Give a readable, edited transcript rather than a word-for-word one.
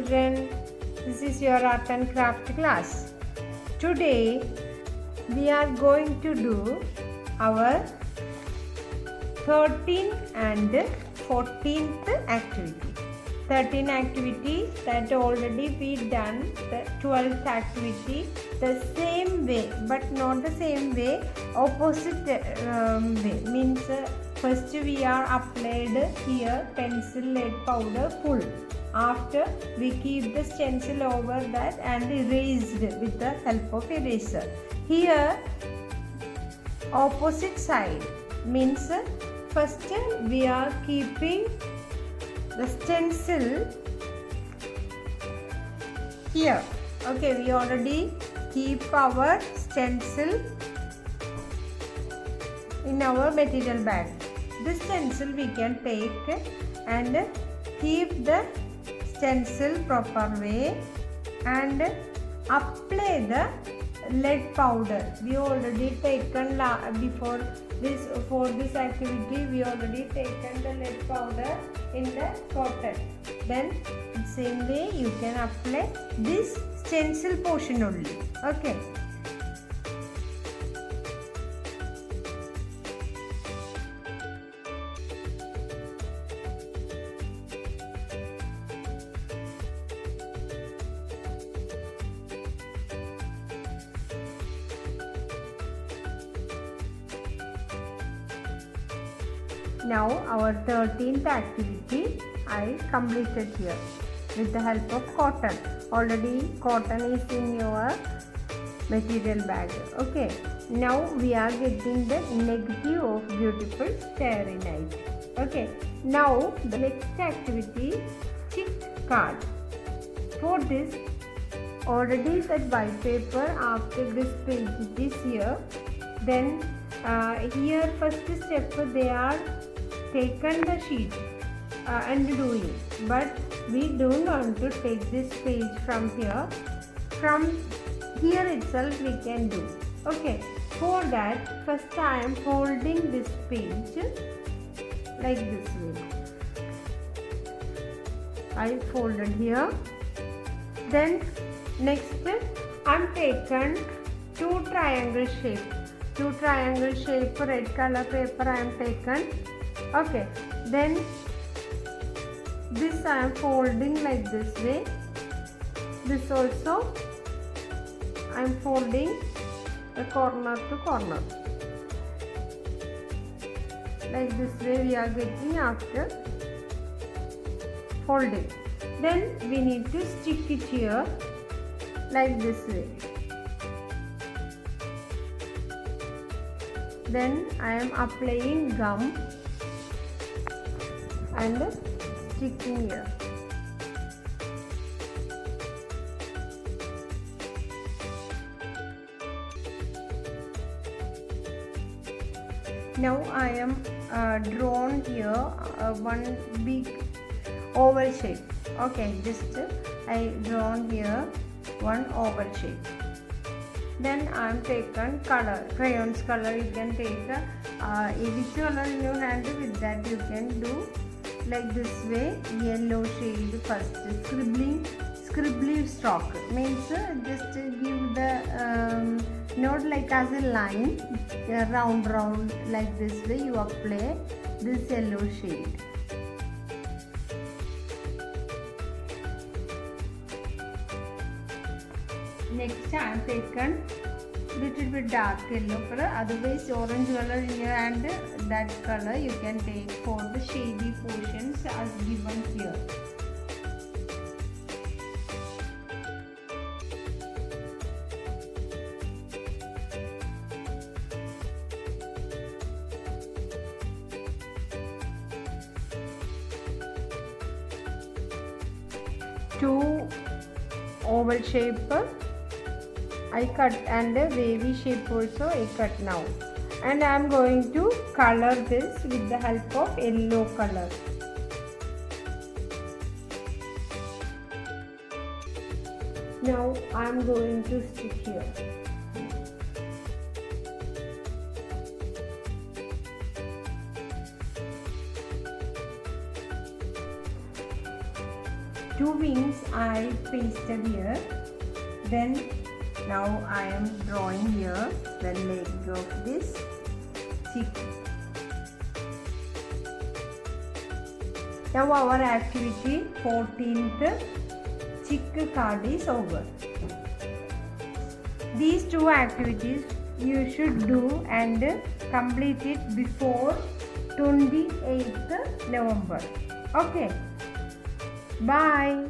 children, this is your art and craft class. Today we are going to do our 13th and 14th activity. 13 activity that already we done, the 12th activity the same way but not the same way, opposite way, means first we are applied here pencil lead powder full, after we keep the stencil over that and erased with the help of eraser. Here opposite side means first we are keeping the stencil here. Okay, we already keep our stencil in our material bag. This stencil we can take and keep the stencil proper way and apply the lead powder. We already taken before this, for this activity we already taken the lead powder in the cotton. Then same way you can apply this stencil portion only. Okay. Now our 13th activity I completed here with the help of cotton. Already cotton is in your material bag. Okay. Now we are getting the negative of beautiful starry night. Okay. Now the next activity, stick card. For this already that white paper, after this page it is here. Then here first step they are taken the sheet and doing, but we don't want to take this page from here. From here itself we can do. Okay, for that first I am folding this page like this way. I folded here. Then next I am taken two triangle shape red color paper I am taken. Okay, then this I am folding like this way. This also I am folding the corner to corner. Like this way we are getting after folding. Then we need to stick it here like this way. Then I am applying gum and sticking here. Now I am drawn here one big oval shape. Okay, just I drawn here one oval shape. Then I am taken color, crayons color. You can take which color in your hand, with that you can do like this way. Yellow shade first, scribbly stroke means just give the not like as a line, round like this way you apply this yellow shade. Next I am taken little bit dark yellow color, otherwise orange color in your hand, that color you can take for the shady portions as given here. Two oval shape I cut and a wavy shape also I cut now, and I am going to color this with the help of yellow color. Now I am going to stick here. two wings I pasted here. Then now I am drawing here the leg of this chick. Now our activity 14th chick card is over. These two activities you should do and complete it before 28th November. Okay. Bye.